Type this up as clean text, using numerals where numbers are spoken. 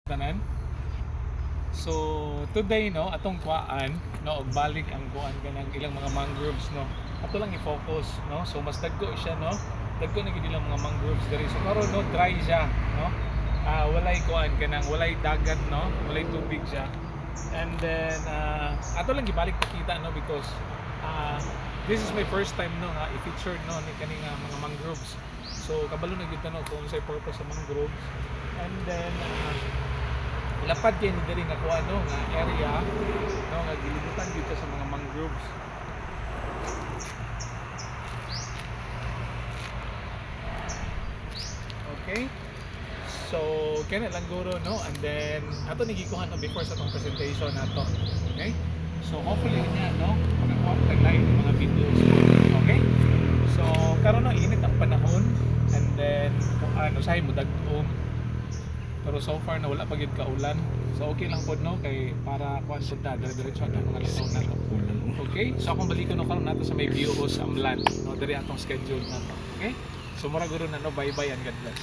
Tanan. So today no atong kuan no og balik ang kuan kanang ilang mga mangroves no. Ato lang i-focus no. So mas dagko siya no. Dagko na gid ilang mga mangroves diri. So karon no dry siya no. Walay kuan kanang walay dagat no, walay tubig siya. And then ato lang gibalik pakita no because this is my first time no nga i-feature no ni kani nga mga mangroves. So kabalo na gyud no kung unsay purpose sa mangroves. And then lapad kay ni diri nga kuan no nga area no nga gilibutan dito sa mga mangroves. Okay? So kani lang guro no and then ato ni gikuhan no before sa tong presentation nato. Okay? So hopefully niya no makakuha tag lain mga videos. Okay? So karon no init ang panahon and then kung ano say mo dag-om pero so far na wala pa gyud kaulan. So okay lang pod no kay para kuan pud ta dire-diretso ang mga listaw nato. Okay? So akong balikon no karon nato sa may view sa Amlan no diri atong schedule nato. Okay? So mura guro na no bye-bye and God bless.